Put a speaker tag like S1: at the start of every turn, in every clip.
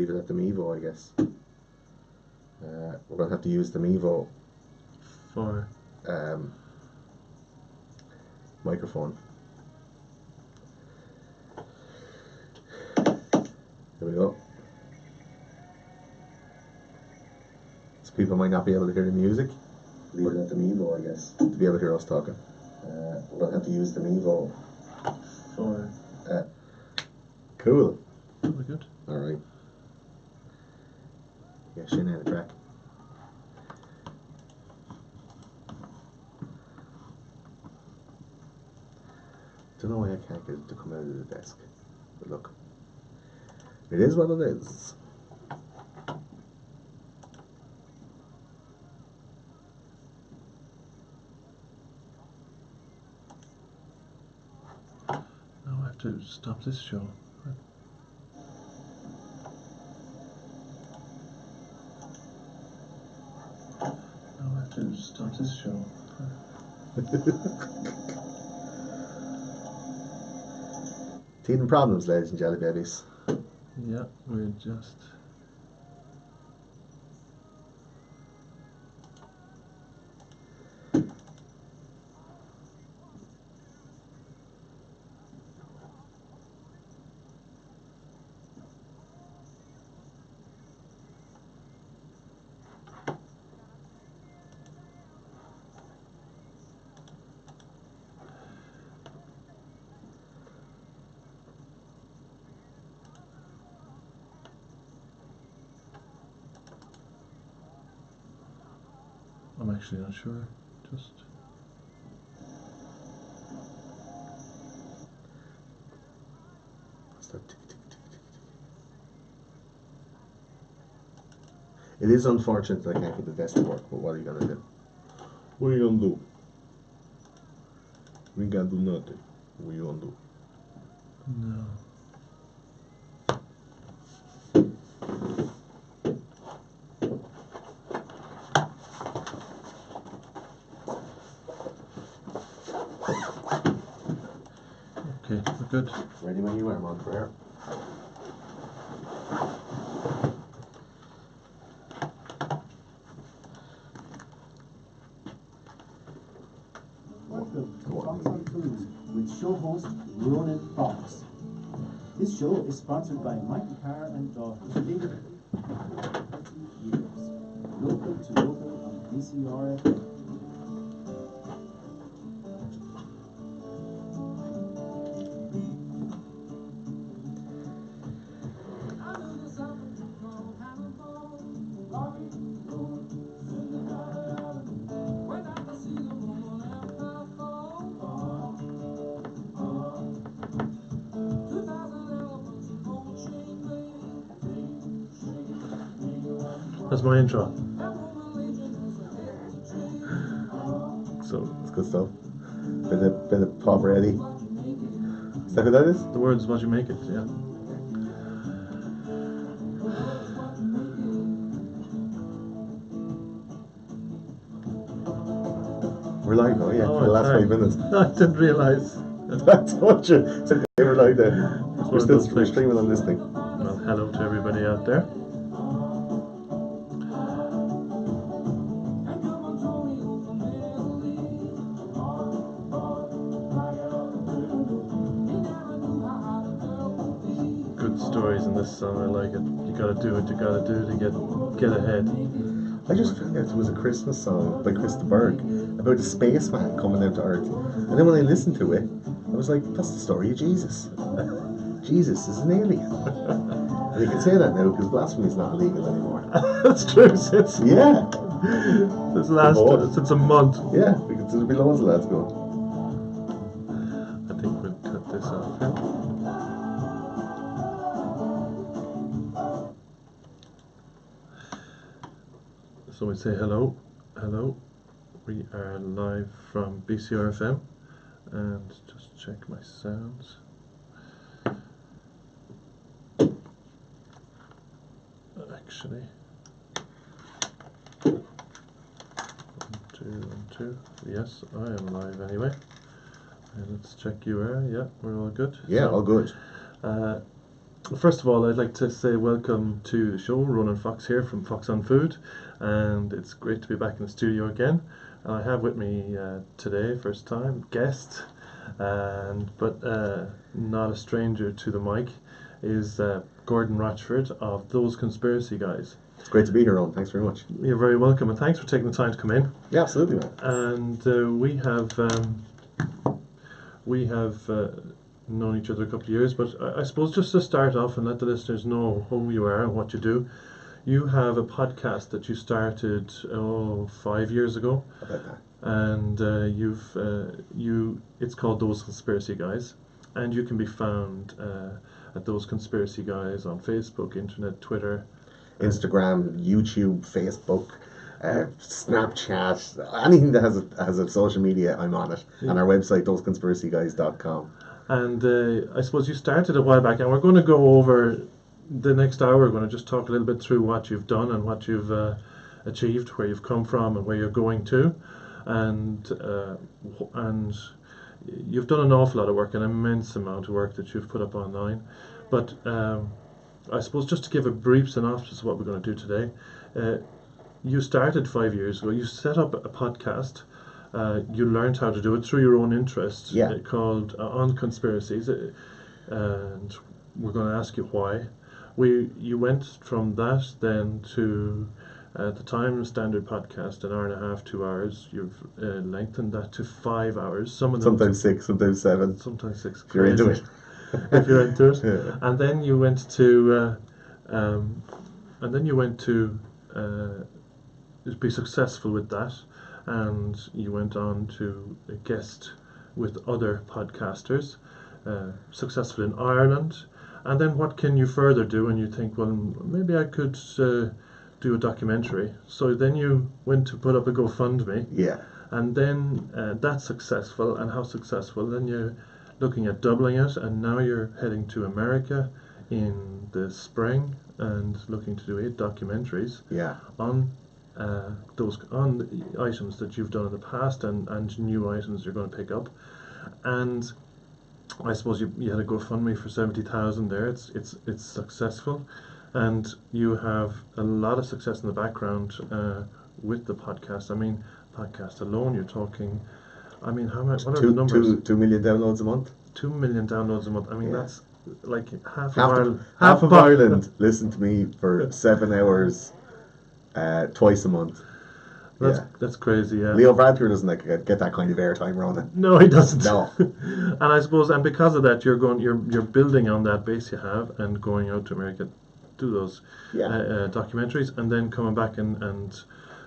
S1: leave it at the Mevo, I guess. We're going to have to use the Mevo
S2: for
S1: microphone. There we go. So people might not be able to hear the music. Leave it at the Mevo, I guess, to be able to hear us talking. We're going to have to use the Mevo
S2: for
S1: cool.
S2: Very good.
S1: Alright. Yeah, Shane had a crack. Don't know why I can't get it to come out of the desk. But look. It is what it is.
S2: Now I have to stop this show. Now I have to stop this show.
S1: Teething problems, ladies and jelly babies.
S2: Yeah, we're just... I'm actually not sure. Just...
S1: It is unfortunate that I can't get the desk to work, but what are you going to do? What are you going to do? We can't do nothing. What are you going to do?
S2: No. Okay, we're good.
S1: Ready when you are, man, for air.
S3: With show host Ronan. This show is sponsored by Michael Carr and Daughters. Years. Local to local on BCRFM.
S2: That's my intro.
S1: So it's good stuff. Bit of pop ready. Is that who that is?
S2: The word's what you make it, yeah.
S1: We're live now, yeah, for the last 5 minutes.
S2: I didn't realise.
S1: That's what you said. They were like that. We're streaming on this thing.
S2: Well, hello to everybody out there. Stories in this song, I like it. You gotta do what you gotta do to get ahead.
S1: I just found out there was a Christmas song by Krista Berg about a spaceman coming out to Earth. And then when I listened to it, I was like, that's the story of Jesus. Jesus is an alien. And you can say that now because blasphemy is not illegal anymore.
S2: That's true, since
S1: yeah.
S2: Since a month.
S1: Yeah, because there'll be loads of lads going.
S2: I think we'll cut this off here. So we say hello. We are live from BCRFM, and just check my sounds. Actually, 1, 2, 1, 2. Yes, I am live anyway. And let's check you are. Yeah, we're all good.
S1: Yeah,
S2: so,
S1: all good.
S2: First of all, I'd like to say welcome to the show. Ronan Fox here from Fox on Food, and it's great to be back in the studio again. And I have with me today, first time, guest, but not a stranger to the mic, is Gordon Rochford of Those Conspiracy Guys.
S1: It's great to be here, Ronan. Thanks very much.
S2: You're very welcome, and thanks for taking the time to come in.
S1: Yeah, absolutely, man.
S2: And we have known each other a couple of years, but I suppose just to start off and let the listeners know who you are and what you do. You have a podcast that you started 5 years ago,
S1: About that.
S2: and it's called Those Conspiracy Guys, and you can be found at Those Conspiracy Guys on Facebook, internet, Twitter,
S1: Instagram, YouTube, Facebook, Snapchat, anything that has a social media, I'm on it.
S2: Yeah.
S1: And our website, thoseconspiracyguys.com.
S2: And I suppose you started a while back, and we're going to go over the next hour. We're going to just talk a little bit through what you've done and what you've achieved, where you've come from, and where you're going to, and you've done an awful lot of work, an immense amount of work that you've put up online. But I suppose just to give a brief synopsis of what we're going to do today, you started 5 years ago. You set up a podcast. You learned how to do it through your own interest,
S1: Yeah.
S2: called On Conspiracies, and we're going to ask you why. You went from that then to, at the time, standard podcast, an hour and a half, 2 hours. You've lengthened that to 5 hours. Some of them
S1: Sometimes 6, sometimes 7.
S2: sometimes 6.
S1: If you're into
S2: Crazy.
S1: it.
S2: If you're into it.
S1: Yeah.
S2: And then you went to be successful with that, and you went on to guest with other podcasters, successful in Ireland. And then what can you further do? And you think, well, maybe I could do a documentary. So then you went to put up a GoFundMe,
S1: Yeah.
S2: and then that's successful. And how successful? Then you're looking at doubling it, and now you're heading to America in the spring and looking to do 8 documentaries
S1: Yeah.
S2: on on the items that you've done in the past, and new items you're going to pick up. And I suppose you had a GoFundMe for 70,000 there. It's successful, and you have a lot of success in the background with the podcast. I mean, podcast alone, you're talking. I mean, how much? What are the numbers?
S1: 2 million downloads a month.
S2: 2 million downloads a month. I mean,
S1: Yeah.
S2: that's like half
S1: Half
S2: of
S1: of,
S2: Ireland.
S1: half of Ireland listen to me for 7 hours twice a month.
S2: That's crazy. Yeah.
S1: Leo Varadkar doesn't get that kind of airtime, Ronan.
S2: No, he doesn't.
S1: No.
S2: And I suppose, and because of that, you're building on that base you have, and going out to America, do those
S1: Yeah.
S2: documentaries, and then coming back and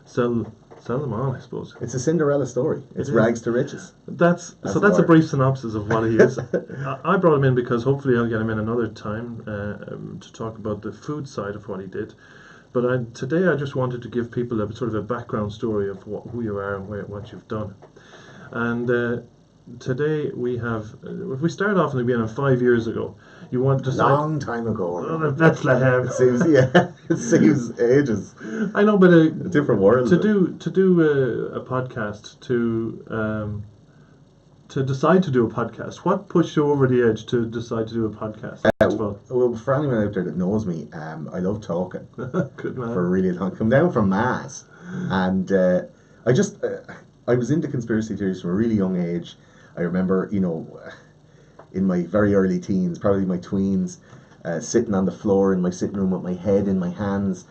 S2: sell them on. I suppose
S1: It's a Cinderella story. It's
S2: is.
S1: rags to riches.
S2: that's a
S1: Lord.
S2: brief synopsis of what he is. I brought him in because hopefully I'll get him in another time to talk about the food side of what he did. But today I just wanted to give people a sort of a background story of who you are and what you've done. And today we have, if we start off in the beginning, 5 years ago, you want to decide.
S1: Long time ago. Ronan.
S2: Bethlehem.
S1: It seems ages.
S2: I know, but
S1: A different world.
S2: to do a podcast, to decide to do a podcast, what pushed you over the edge to decide to do a podcast? First of all?
S1: Well, for anyone out there that knows me, I love talking
S2: Good man.
S1: for a really long. Come down from Mass, and I was into conspiracy theories from a really young age. I remember, in my very early teens, probably my tweens, sitting on the floor in my sitting room with my head in my hands,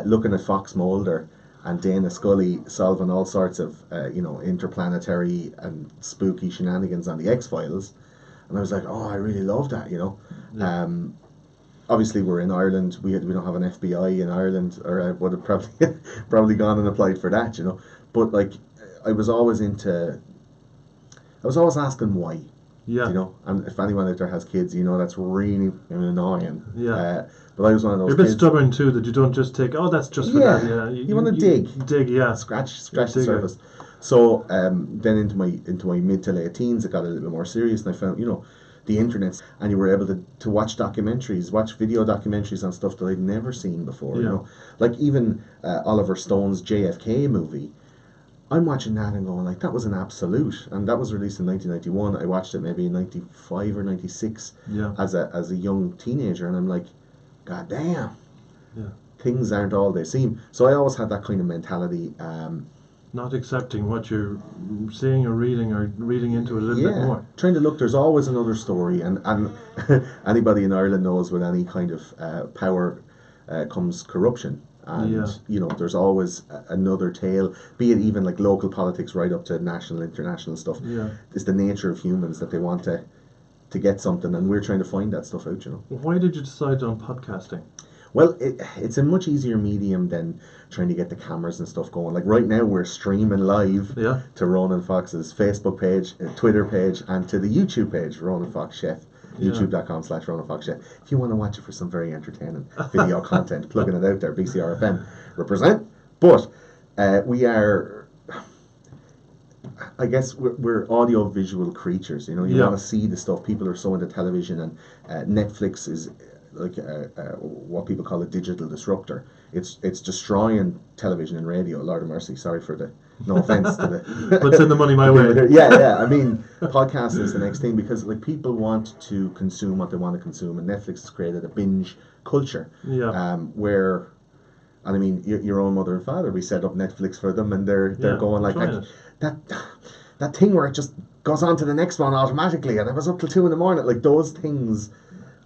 S1: looking at Fox Mulder and Dana Scully solving all sorts of, interplanetary and spooky shenanigans on the X-Files. And I was like, oh, I really love that,
S2: Yeah.
S1: Obviously, we're in Ireland. We don't have an FBI in Ireland, or I would have probably gone and applied for that, But I was always asking why.
S2: Yeah.
S1: And if anyone out there has kids, that's really annoying.
S2: Yeah.
S1: But I was one of those
S2: You're a bit
S1: kids.
S2: stubborn too, that you don't just take, oh, that's just for
S1: Yeah.
S2: that. Yeah,
S1: You wanna dig.
S2: Dig, yeah.
S1: Scratch
S2: You're a
S1: the
S2: digger.
S1: surface. So then into my mid to late teens, it got a little bit more serious, and I found the internet, and you were able to watch video documentaries on stuff that I'd never seen before.
S2: Yeah.
S1: Like even Oliver Stone's JFK movie. I'm watching that and going like, that was an absolute, and that was released in 1991. I watched it maybe in 95 or 96
S2: Yeah.
S1: as a young teenager, and I'm like, God damn,
S2: Yeah.
S1: things aren't all they seem. So I always had that kind of mentality.
S2: Not accepting what you're seeing or reading into a little bit more.
S1: Trying to look, there's always another story, and anybody in Ireland knows with any kind of power comes corruption. And there's always another tale, be it even like local politics right up to national, international stuff.
S2: Yeah.
S1: It's the nature of humans that they want to get something, and we're trying to find that stuff out.
S2: Why did you decide on podcasting?
S1: Well, it's a much easier medium than trying to get the cameras and stuff going. Like right now, we're streaming live to Ronan Fox's Facebook page, Twitter page, and to the YouTube page, Ronan Fox Chef. YouTube.com/Ronan Fox Chef. If you want to watch it for some very entertaining video content, plugging it out there, BCRFM represent. But we are, I guess, we're audio visual creatures. You want to see the stuff. People are so into television, and Netflix is like what people call a digital disruptor. It's destroying television and radio. Lord of mercy, sorry for the no offense to the
S2: but send the money my way.
S1: Yeah. I mean, podcast is the next thing, because like people want to consume what they want to consume, and Netflix has created a binge culture. Where, and I mean, your own mother and father, we set up Netflix for them, and they're going like that thing where it just goes on to the next one automatically, and I was up till 2 a.m. Like those things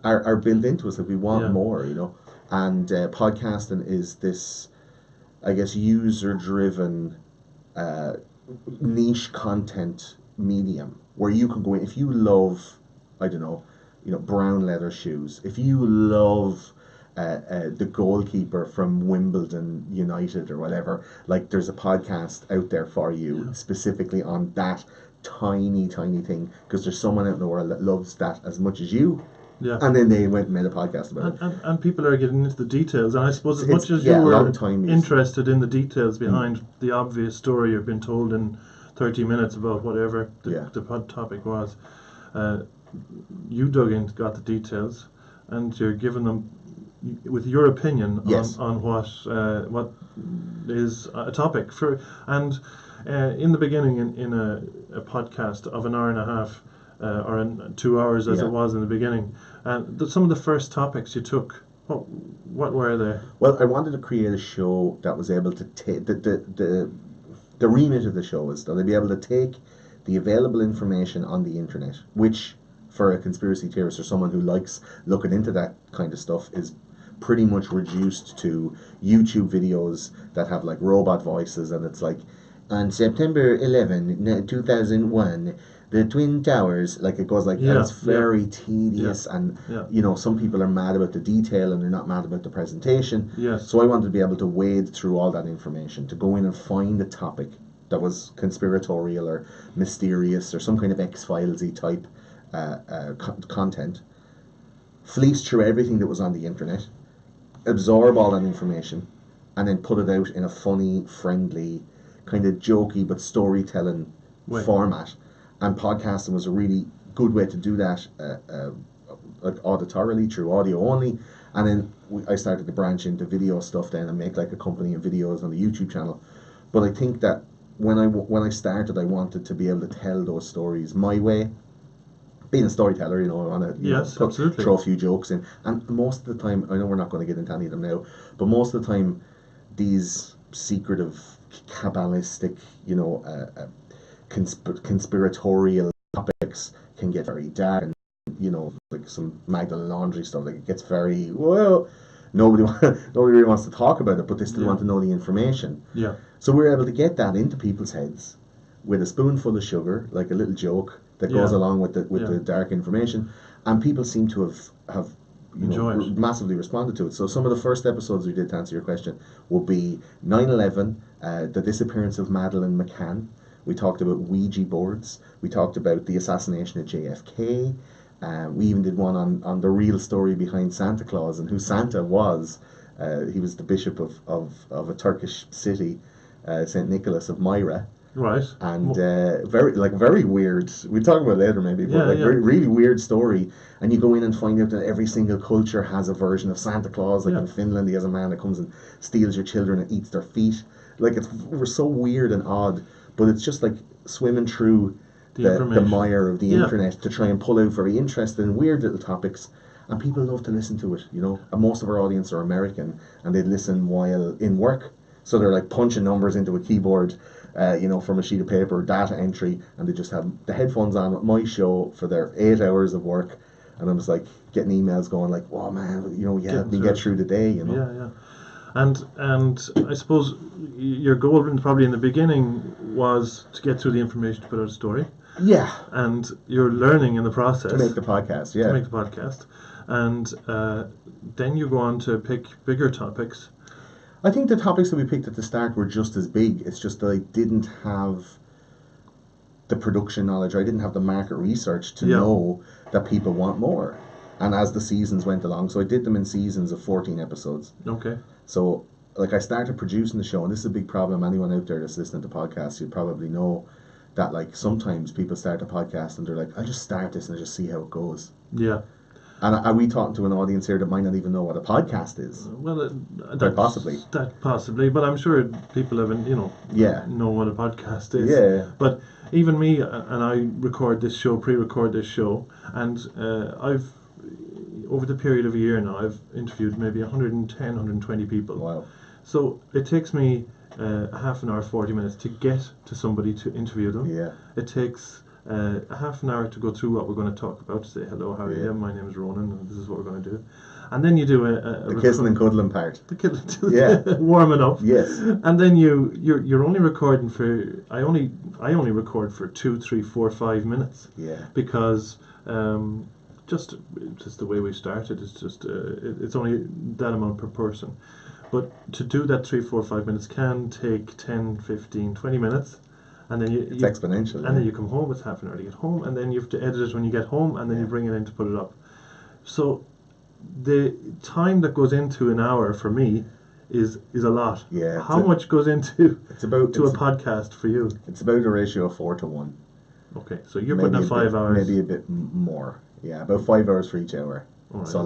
S1: are built into us that we want more, and podcasting is this, I guess, user-driven niche content medium where you can go in. If you love, I don't know, brown leather shoes, if you love the goalkeeper from Wimbledon United or whatever, like there's a podcast out there for you specifically on that tiny thing, because there's someone out in the world that loves that as much as you. Yeah. And then they went and made a podcast about it.
S2: And people are getting into the details. And I suppose as much as you were interested in the details behind the obvious story you've been told in 30 minutes about whatever the topic was, you dug in, got the details, and you're giving them with your opinion on what is a topic. In the beginning, in a podcast of an hour and a half, or in 2 hours as it was in the beginning. Some of the first topics you took, what were they?
S1: Well, I wanted to create a show that was able to take the remit of the show is that they'd be able to take the available information on the internet, which for a conspiracy theorist or someone who likes looking into that kind of stuff is pretty much reduced to YouTube videos that have like robot voices, and it's like, on September 11, 2001, the Twin Towers, like it goes like that. It's very tedious, and some people are mad about the detail and they're not mad about the presentation. So I wanted to be able to wade through all that information, to go in and find a topic that was conspiratorial or mysterious or some kind of X-Filesy type content, fleece through everything that was on the internet, absorb all that information, and then put it out in a funny, friendly, kind of jokey but storytelling format. And podcasting was a really good way to do that, auditorily, through audio only. And then I started to branch into video stuff then and make like accompanying videos on the YouTube channel. But I think that when I started, I wanted to be able to tell those stories my way. Being a storyteller, I want to throw a few jokes in. And most of the time, I know we're not going to get into any of them now, but most of the time, these secretive, Kabbalistic, conspiratorial topics can get very dark, and like some Magdalene laundry stuff, like it gets very nobody really wants to talk about it, but they still want to know the information. So we're able to get that into people's heads with a spoonful of sugar, like a little joke that goes along with the dark information, and people seem to have massively responded to it. So some of the first episodes we did, to answer your question, would be 9/11, the disappearance of Madeleine McCann. We talked about Ouija boards. We talked about the assassination of JFK. We even did one on the real story behind Santa Claus and who Santa was. He was the bishop of a Turkish city, St. Nicholas of Myra.
S2: Right.
S1: And very weird. We'll talk about it later maybe, but really weird story. And you go in and find out that every single culture has a version of Santa Claus. Like in Finland, he has a man that comes and steals your children and eats their feet. like we're so weird and odd, but it's just like swimming through the
S2: information.
S1: mire of the
S2: Yeah.
S1: internet to try and pull out very interesting and weird little topics, and people love to listen to it. You know, and most of our audience are American, and they listen while in work, so they're like punching numbers into a keyboard, you know, from a sheet of paper, data entry, and they just have the headphones on with my show for their 8 hours of work, and I'm just like getting emails going like, "Wow, man, you know, you helped me get through the day," you know.
S2: Yeah, yeah. And I suppose your goal probably in the beginning was to get through the information to put out a story,
S1: Yeah,
S2: and you're learning in the process
S1: to make the podcast.
S2: to
S1: Yeah,
S2: make the podcast, and then you go on to pick bigger topics.
S1: I think the topics that we picked at the start were just as big. It's just that I didn't have the production knowledge. I didn't have the market research to
S2: Yeah.
S1: know that people want more. And as the seasons went along, so I did them in seasons of 14 episodes.
S2: Okay.
S1: So, like, I started producing the show, and this is a big problem. Anyone out there that's listening to podcasts, you'd probably know that, like, sometimes people start a podcast and they're like, I'll just start this and I'll just see how it goes.
S2: Yeah.
S1: And are we talking to an audience here that might not even know what a podcast is?
S2: Well,
S1: Quite possibly.
S2: That possibly, but I'm sure people haven't,
S1: Yeah.
S2: know what a podcast is.
S1: Yeah.
S2: But even me, and I record this show, pre-record this show, and I've, over the period of a year now, I've interviewed maybe 110, 120 people.
S1: Wow.
S2: So it takes me a half an hour, 40 minutes to get to somebody to interview them.
S1: Yeah.
S2: It takes a half an hour to go through what we're going to talk about, to say hello, how are you? My name is Ronan, and this is what we're going to do. And then you do
S1: The kissing and cuddling part.
S2: yeah, warming up.
S1: Yes.
S2: And then you're only recording for I only record for 2, 3, 4, 5 minutes.
S1: Yeah.
S2: Because just the way we started, it's just it's only that amount per person. But to do that 3, 4, 5 minutes can take 10, 15, 20 minutes. And then
S1: It's exponential.
S2: and then you come home, it's half an hour to get home, and then you have to edit it when you get home, and then you bring it in to put it up. So the time that goes into an hour for me is a lot.
S1: Yeah.
S2: How much goes into
S1: It's about
S2: a podcast for you?
S1: It's about a ratio of 4 to 1.
S2: Okay, so you're
S1: Maybe
S2: putting in 5 hours.
S1: Maybe a bit more. Yeah, about 5 hours for each hour.
S2: All right,
S1: So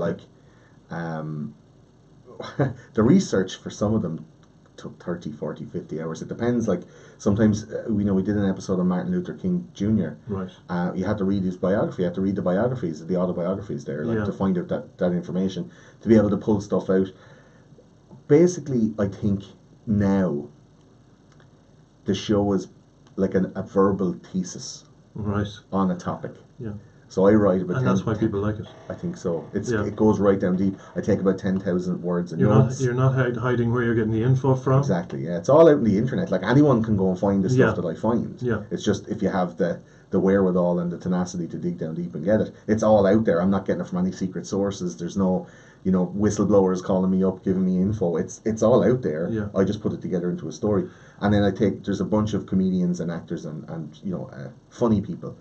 S2: okay.
S1: the research for some of them took 30, 40, 50 hours. It depends. Like sometimes we did an episode on Martin Luther King Jr.
S2: Right.
S1: You had to read his biography. You had to read the biographies, the autobiographies there, like to find out that information, to be able to pull stuff out. Basically, I think now the show is like a verbal thesis
S2: Right.
S1: on a topic.
S2: Yeah.
S1: So I write about
S2: And that's why people like it.
S1: I think so.
S2: Yeah.
S1: It goes right down deep. I take about 10,000 words in
S2: You're
S1: notes.
S2: not hiding where you're getting the info from.
S1: Exactly. Yeah, it's all out on the internet. Like anyone can go and find the stuff that I find.
S2: Yeah.
S1: It's just if you have the wherewithal and the tenacity to dig down deep and get it. It's all out there. I'm not getting it from any secret sources. There's no, whistleblowers calling me up giving me info. It's all out there.
S2: Yeah.
S1: I just put it together into a story, and then there's a bunch of comedians and actors and funny people,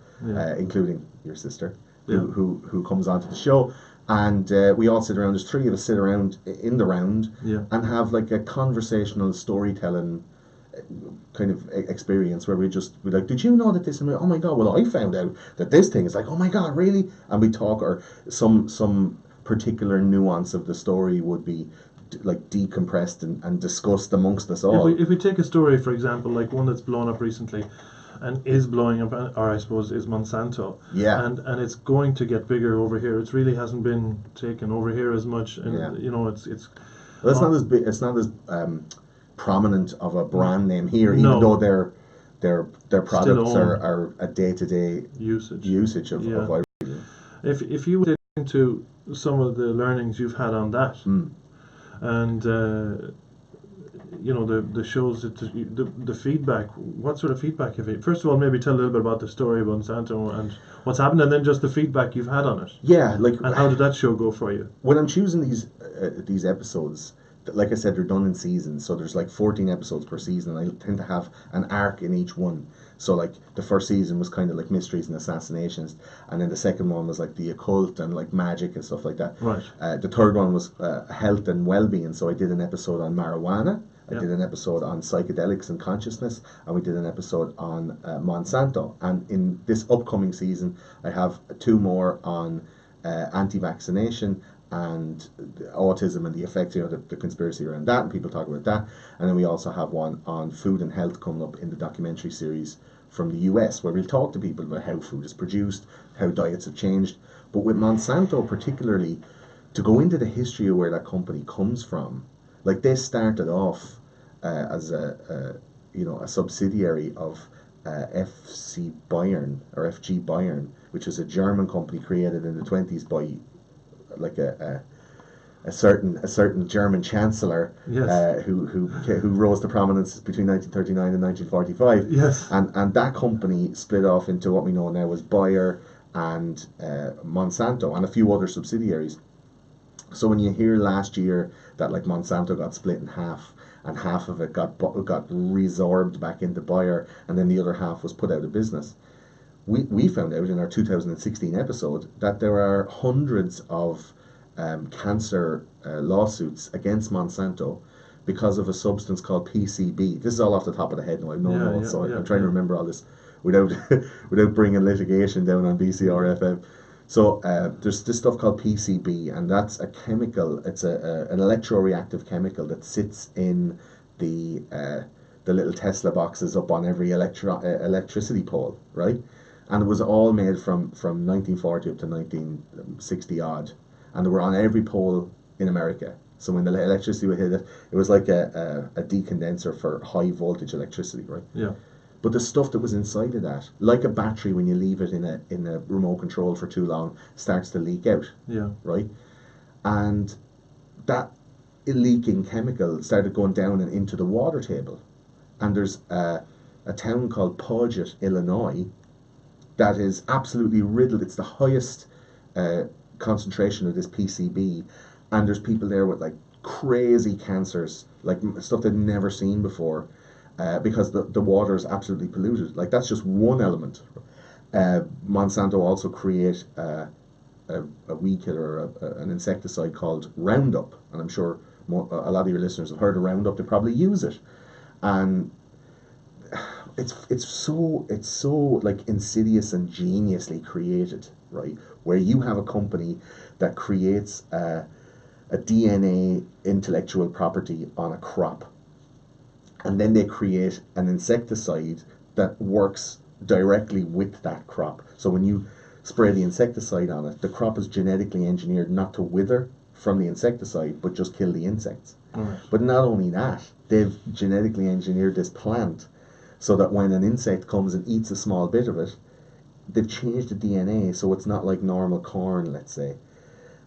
S1: including your sister. Who comes onto the show, and we all sit around. There's 3 of us sit around in the round and have like a conversational storytelling kind of experience where we're like, did you know that this? And oh my god, well I found out that this thing is like, oh my god, really? And we talk, or some particular nuance of the story would be like decompressed and discussed amongst us all.
S2: If we take a story, for example, like one that's blown up recently, and is blowing up, or I suppose is Monsanto.
S1: Yeah.
S2: And it's going to get bigger over here. It really hasn't been taken over here as much, and it's.
S1: Well, it's not as big. It's not as prominent of a brand name here, even though their products are a day-to-day usage of ivory.
S2: If you get into some of the learnings you've had on that, and the shows, the feedback, what sort of feedback have you? First of all, maybe tell a little bit about the story of Monsanto and what's happened, and then just the feedback you've had on it.
S1: Yeah,
S2: and how did that show go for you?
S1: When I'm choosing these episodes, like I said, they're done in seasons, so there's like 14 episodes per season, and I tend to have an arc in each one. So like the first season was kind of like mysteries and assassinations, and then the second one was like the occult and like magic and stuff like that.
S2: Right.
S1: The third one was health and well-being, so I did an episode on marijuana. I did an episode on psychedelics and consciousness, and we did an episode on Monsanto. And in this upcoming season, I have 2 more on anti-vaccination and autism and the effect, the conspiracy around that, and people talk about that. And then we also have one on food and health coming up in the documentary series from the US, where we'll talk to people about how food is produced, how diets have changed. But with Monsanto particularly, to go into the history of where that company comes from, like they started off as a subsidiary of FC Bayern or FG Bayern, which was a German company created in the 20s by like a certain German chancellor
S2: Yes.
S1: who rose to prominence between 1939 and 1945.
S2: Yes.
S1: And that company split off into what we know now as Bayer and Monsanto and a few other subsidiaries. So when you hear last year that like Monsanto got split in half and half of it got resorbed back into Bayer and then the other half was put out of business, we found out in our 2016 episode that there are hundreds of cancer lawsuits against Monsanto because of a substance called PCB. This is all off the top of the head now. I've no notes, so I'm trying to remember all this without without bringing litigation down on BCRFM. So there's this stuff called PCB, and that's a chemical. It's an electroreactive chemical that sits in the little Tesla boxes up on every electricity pole, right? And it was all made from 1940 up to 1960 odd, and they were on every pole in America. So when the electricity would hit it, it was like a decondenser for high voltage electricity, right?
S2: Yeah.
S1: But the stuff that was inside of that, like a battery, when you leave it in a remote control for too long, starts to leak out.
S2: Yeah.
S1: Right? And that leaking chemical started going down and into the water table. And there's a town called Paget, Illinois, that is absolutely riddled. It's the highest concentration of this PCB, and there's people there with like crazy cancers, like stuff they'd never seen before. Because the water is absolutely polluted. Like that's just one element. Monsanto also create a weed killer, an insecticide called Roundup, and I'm sure a lot of your listeners have heard of Roundup. They probably use it, and it's so like insidious and geniusly created, right? Where you have a company that creates a DNA intellectual property on a crop. And then they create an insecticide that works directly with that crop. So when you spray the insecticide on it, the crop is genetically engineered not to wither from the insecticide, but just kill the insects.
S2: Right.
S1: But not only that, they've genetically engineered this plant so that when an insect comes and eats a small bit of it, they've changed the DNA so it's not like normal corn, let's say.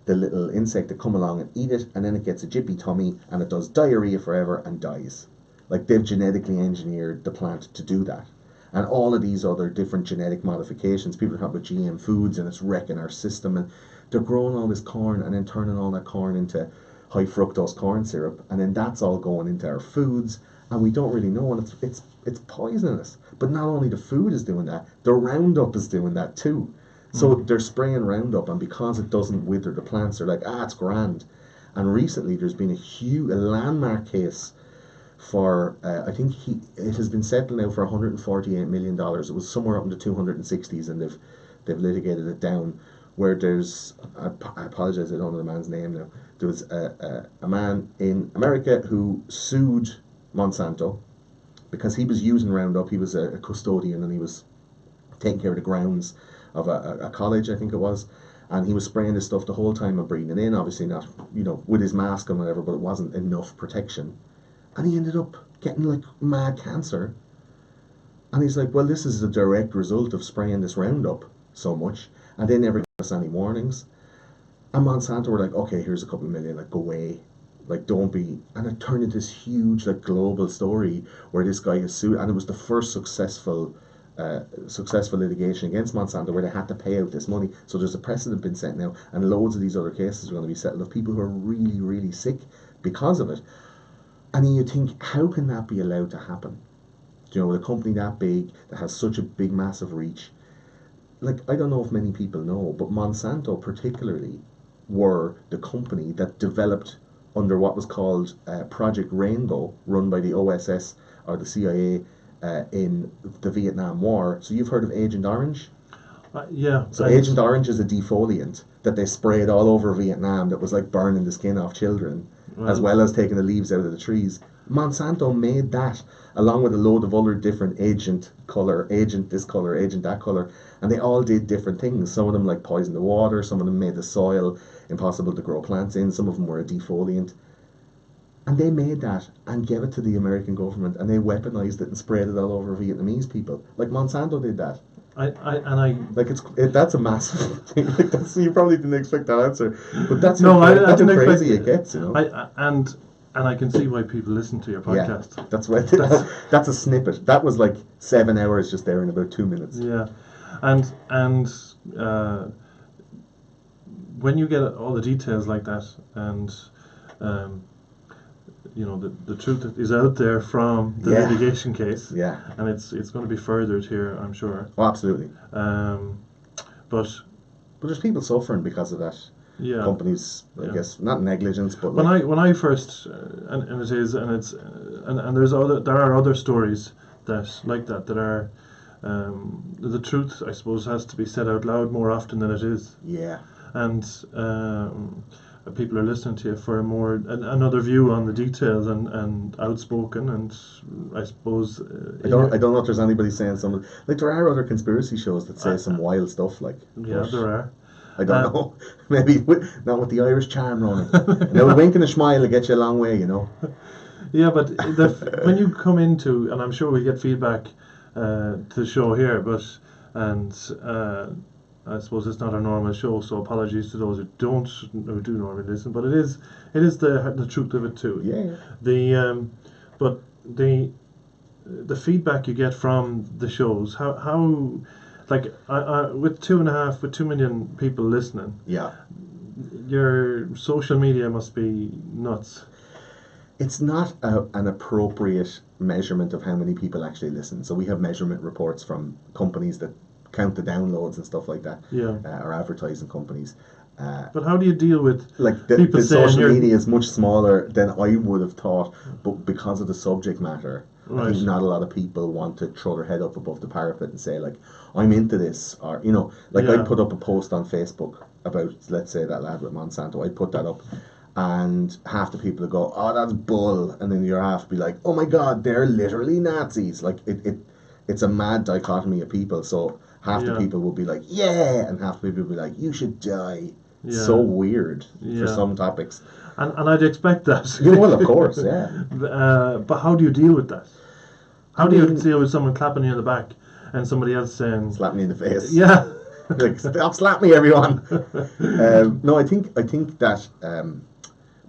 S1: The little insect that come along and eat it, and then it gets a jippy tummy and it does diarrhea forever and dies. Like they've genetically engineered the plant to do that. And all of these other different genetic modifications, people talk about GM foods and it's wrecking our system, and they're growing all this corn and then turning all that corn into high fructose corn syrup, and then that's all going into our foods, and we don't really know, and it's poisonous. But not only the food is doing that, the Roundup is doing that too. So they're spraying Roundup, and because it doesn't wither the plants, they're like, it's grand. And recently there's been a landmark case for I think it has been settled now for $148 million. It was somewhere up in the 260s, and they've litigated it down. Where there's I apologize, I don't know the man's name now. There was a man in America who sued Monsanto because he was using Roundup. He was a custodian and he was taking care of the grounds of a college, I think it was. And he was spraying this stuff the whole time and breathing it in, obviously not, with his mask and whatever, but it wasn't enough protection. And he ended up getting like mad cancer. And he's like, well, this is a direct result of spraying this Roundup so much. And they never gave us any warnings. And Monsanto were like, okay, here's a couple of million, like, go away. Like, don't be. And it turned into this huge, like, global story where this guy is sued. And it was the first successful litigation against Monsanto where they had to pay out this money. So there's a precedent been set now. And loads of these other cases are going to be settled of people who are really, really sick because of it. And then you think, how can that be allowed to happen? With a company that big, that has such a big, massive reach. Like, I don't know if many people know, but Monsanto particularly were the company that developed under what was called Project Rainbow, run by the OSS or the CIA in the Vietnam War. So you've heard of Agent Orange?
S2: Yeah.
S1: So Agent Orange is a defoliant that they sprayed all over Vietnam that was like burning the skin off children, as well as taking the leaves out of the trees. Monsanto made that along with a load of other different agent this color, agent that color, and they all did different things. Some of them like poisoned the water, some of them made the soil impossible to grow plants in, some of them were a defoliant. And they made that and gave it to the American government, and they weaponized it and sprayed it all over Vietnamese people. Like Monsanto did that. Like that's a massive thing. Like you probably didn't expect that answer, but that's how crazy it gets, you know.
S2: And I can see why people listen to your podcast.
S1: Yeah, that's why. That's a snippet. That was like 7 hours just there in about 2 minutes.
S2: Yeah, and when you get all the details like that, and you know the truth is out there from the litigation case.
S1: Yeah,
S2: and it's going to be furthered here, I'm sure.
S1: Oh, absolutely.
S2: But
S1: there's people suffering because of that.
S2: Yeah,
S1: companies, I guess, not negligence, but
S2: when I first and there are other stories that are the truth, I suppose, has to be said out loud more often than it is.
S1: Yeah,
S2: and people are listening to you for another view on the details and outspoken, and I suppose
S1: I don't know if there's anybody saying something like there are other conspiracy shows that say some wild stuff like.
S2: Yeah, there are.
S1: I don't know. Maybe not with the Irish charm, Ronan. Now, a wink and a smile will get you a long way, you know.
S2: Yeah, but when you come into, and I'm sure we get feedback to the show here, I suppose it's not a normal show, so apologies to those who do normally listen. But it is the truth of it too.
S1: Yeah.
S2: But the feedback you get from the shows, how. Like with 2 million people listening, your social media must be nuts.
S1: It's not an appropriate measurement of how many people actually listen. So we have measurement reports from companies that count the downloads and stuff like that.
S2: Yeah.
S1: Or advertising companies.
S2: But how do you deal with
S1: like
S2: people
S1: the
S2: saying
S1: social media is much smaller than I would have thought, but because of the subject matter, I think not a lot of people want to throw their head up above the parapet and say like, I'm into this, or you know, like I put up a post on Facebook about, let's say, that lad with Monsanto. I put that up, and half the people would go, "Oh, that's bull," and then the other half would be like, "Oh my God, they're literally Nazis!" Like it's a mad dichotomy of people. So half the people would be like, "Yeah," and half the people would be like, "You should die." Yeah. So weird for some topics.
S2: And I'd expect that.
S1: Yeah, well, of course, yeah.
S2: But how do you deal with that? How do you deal with someone clapping you on the back and somebody else saying...
S1: Slap me in the face.
S2: Yeah.
S1: Like, stop, slap me, everyone. No, I think that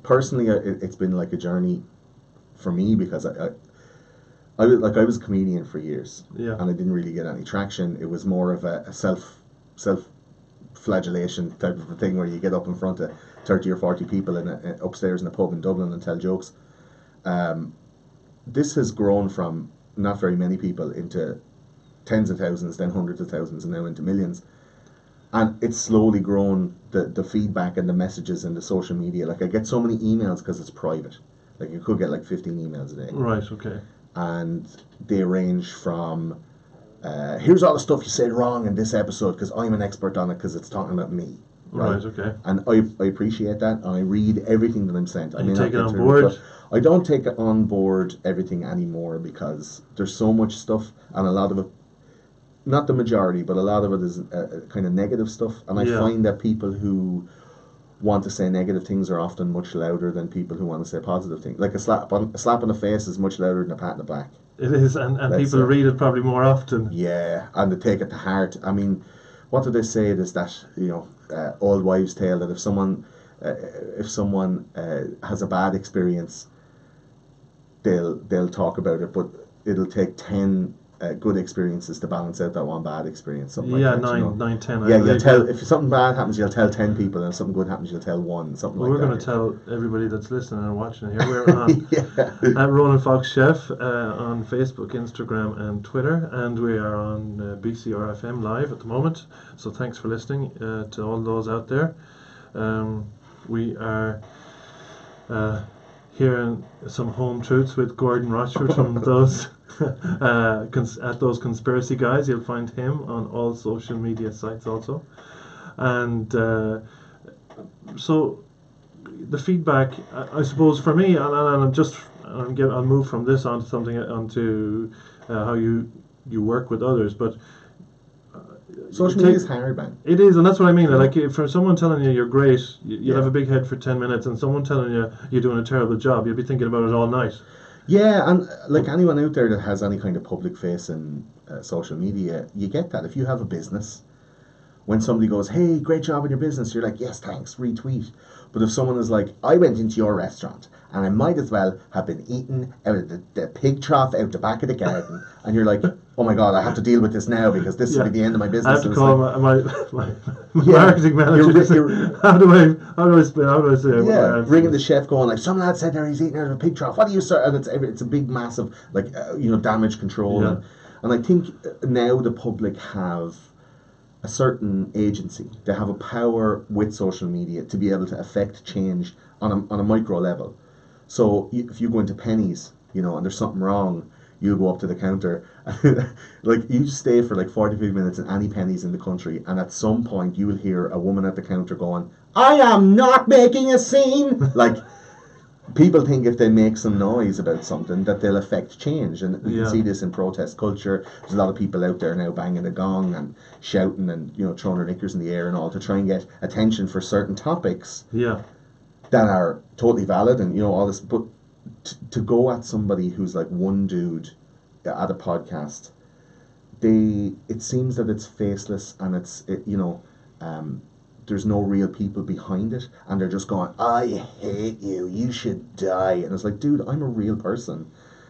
S1: personally it's been like a journey for me because I was a comedian for years.
S2: Yeah.
S1: And I didn't really get any traction. It was more of a self-flagellation type of a thing where you get up in front of 30 or 40 people upstairs in a pub in Dublin and tell jokes. This has grown from not very many people into tens of thousands, then hundreds of thousands, and now into millions. And it's slowly grown, the feedback and the messages and the social media. Like I get so many emails because it's private. Like you could get like 15 emails a day.
S2: Right, okay.
S1: And they range from, here's all the stuff you said wrong in this episode because I'm an expert on it because it's talking about me.
S2: Right, okay.
S1: And I appreciate that, and I read everything that I'm sent.
S2: And you take it on board?
S1: I don't take it on board everything anymore because there's so much stuff, and a lot of it, not the majority, but a lot of it is kind of negative stuff. And I find that people who want to say negative things are often much louder than people who want to say positive things. Like a slap on the face is much louder than a pat on the back.
S2: It is, and people read it probably more often.
S1: Yeah, and they take it to heart. I mean, what do they say? There's that, you know, old wives' tale that if someone has a bad experience, they'll talk about it, but it'll take 10 good experiences to balance out that one bad experience. Something like that,
S2: 9, 10.
S1: Yeah, you'll tell, if something bad happens, you'll tell 10 people, and if something good happens, you'll tell one. Something like that.
S2: We're going to tell everybody that's listening and watching here. We're on at Ronan Fox Chef on Facebook, Instagram, and Twitter, and we are on BCRFM live at the moment. So thanks for listening to all those out there. We are hearing some home truths with Gordon Rochford from those. At those conspiracy guys, you'll find him on all social media sites also, and so the feedback, I suppose, for me, I'll move from this onto something onto how you work with others, but
S1: Social media is hard, man.
S2: it is, and that's what I mean. Like, for someone telling you you're great, you'll have
S1: Yeah.
S2: a big head for 10 minutes, and someone telling you you're doing a terrible job, you'll be thinking about it all night.
S1: Yeah, and like anyone out there that has any kind of public face in social media, you get that. If you have a business, when somebody goes, "Hey, great job in your business," you're like, "Yes, thanks," retweet. But if someone is like, "I went into your restaurant and I might as well have been eating out of the pig trough out the back of the garden," and you're like, "Oh my God, I have to deal with this now because this will be the end of my business."
S2: I have to
S1: And it's
S2: call
S1: like,
S2: my
S1: Yeah,
S2: marketing manager.
S1: you're-
S2: to say,
S1: you're-
S2: how do I say it?
S1: yeah, ringing the chef, going like, "Some lad said there he's eating out of a pig trough. What do you sir?" And it's a big, massive damage control,
S2: Yeah.
S1: and I think now the public have a certain agency. They have a power with social media to be able to affect change on a micro level. So if you go into Penny's, and there's something wrong, you go up to the counter, like you just stay for like 45 minutes in any Penny's in the country, and at some point you will hear a woman at the counter going, "I am not making a scene." Like, people think if they make some noise about something that they'll affect change, and we can see this in protest culture. There's a lot of people out there now banging a gong and shouting and throwing their knickers in the air and all to try and get attention for certain topics
S2: Yeah.
S1: that are totally valid and all this. But to go at somebody who's like one dude at a podcast, it seems that it's faceless and there's no real people behind it, and they're just going, "I hate you, you should die," and it's like, dude, I'm a real person,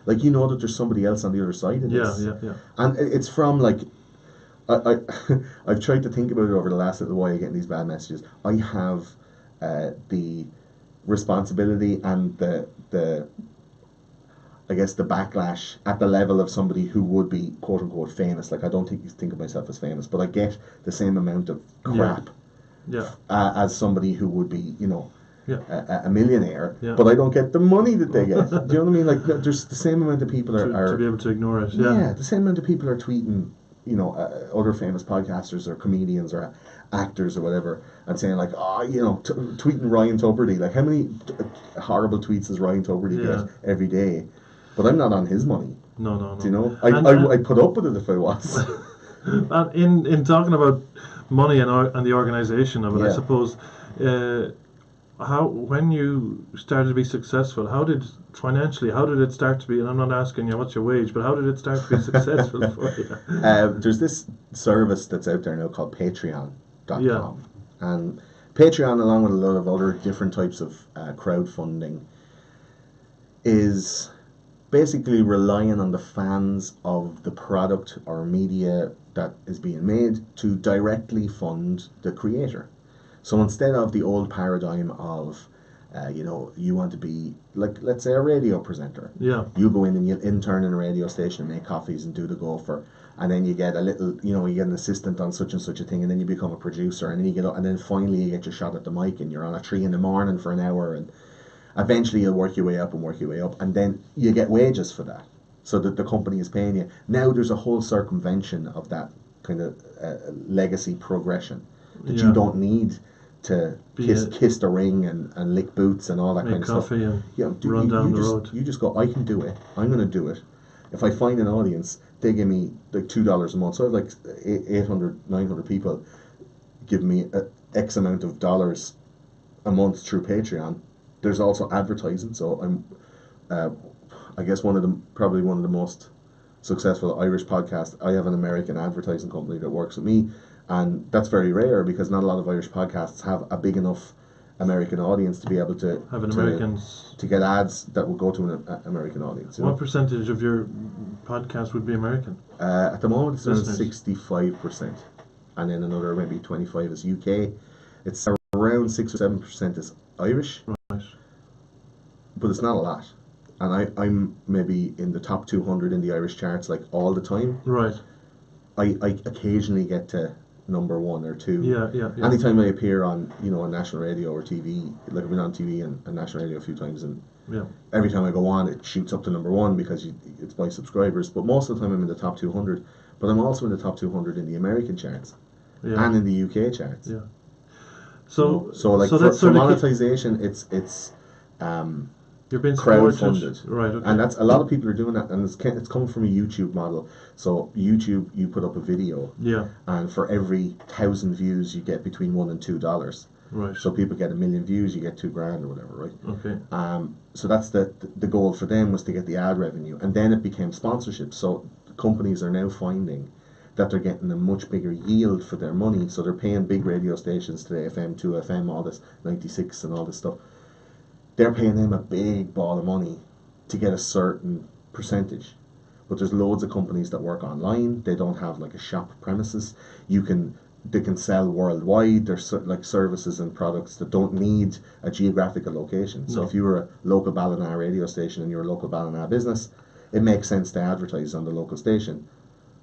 S1: like, that there's somebody else on the other side of this.
S2: Yeah.
S1: And it's from like, I I've tried to think about it over the last little while, getting these bad messages. I have the responsibility and the I guess the backlash at the level of somebody who would be quote unquote famous. Like, I don't think of myself as famous, but I get the same amount of crap as somebody who would be, a millionaire.
S2: Yeah.
S1: But I don't get the money that they get. Do you know what I mean? Like, there's the same amount of people are
S2: to be able to ignore it.
S1: yeah, the same amount of people are tweeting, other famous podcasters or comedians or actors or whatever, and saying like, tweeting Ryan Tuberty. Like, how many horrible tweets does Ryan Tuberty get every day? But I'm not on his money.
S2: No.
S1: Do you know? I'd put up with it if I was.
S2: And in talking about money and the organisation of it, I suppose, when you started to be successful, how did it start to be? And I'm not asking you what's your wage, but how did it start to be successful for you?
S1: There's this service that's out there now called Patreon.com, and Patreon, along with a lot of other different types of crowdfunding, is basically relying on the fans of the product or media that is being made to directly fund the creator. So instead of the old paradigm of, you want to be, like, let's say a radio presenter.
S2: Yeah.
S1: You go in and you intern in a radio station and make coffees and do the gopher. And then you get a little, you get an assistant on such and such a thing, and then you become a producer, and then you get up, and then finally you get your shot at the mic, and you're on at 3 a.m. for an hour, and eventually you'll work your way up, and then you get wages for that, so that the company is paying you. Now there's a whole circumvention of that kind of legacy progression, that you don't need to kiss the ring and lick boots and all that kind of stuff.
S2: Make coffee and run down the road.
S1: You just go, I can do it. I'm going to do it. If I find an audience, they give me like $2 a month. So I have like 800, 900 people give me X amount of dollars a month through Patreon. There's also advertising. So I'm, I guess probably one of the most successful Irish podcasts. I have an American advertising company that works with me. And that's very rare, because not a lot of Irish podcasts have a big enough American audience to be able to to get ads that will go to an American audience.
S2: What percentage of your podcast would be American?
S1: At the moment, it's around 65%, and then another maybe 25% is UK. It's around 6 or 7% is Irish,
S2: right?
S1: But it's not a lot. And I'm maybe in the top 200 in the Irish charts like all the time.
S2: Right.
S1: I occasionally get to number 1 or 2.
S2: Yeah.
S1: Anytime I appear on, on national radio or TV, like I've been on TV and national radio a few times, and every time I go on, it shoots up to number 1 because it's by subscribers. But most of the time I'm in the top 200. But I'm also in the top 200 in the American charts and in the UK charts.
S2: Yeah. So
S1: like
S2: so
S1: for,
S2: that's
S1: for
S2: sort of
S1: monetization, it's
S2: you're being supported,
S1: crowdfunded,
S2: right? Okay.
S1: and that's a lot of people are doing that, and it's coming from a YouTube model. So YouTube, you put up a video,
S2: yeah,
S1: and for every 1,000 views, you get between $1 and $2.
S2: right.
S1: So people get 1,000,000 views, you get $2,000 or whatever, right?
S2: Okay.
S1: So that's the goal for them, was to get the ad revenue, and then it became sponsorship. So companies are now finding that they're getting a much bigger yield for their money. So they're paying big radio stations today, FM, 2FM, all this 96 and all this stuff. They're paying them a big ball of money to get a certain percentage. But there's loads of companies that work online. They don't have like a shop premises. They can sell worldwide. There's like services and products that don't need a geographical location. So
S2: No.
S1: if you were a local Ballina radio station and you're a local Ballina business, it makes sense to advertise on the local station.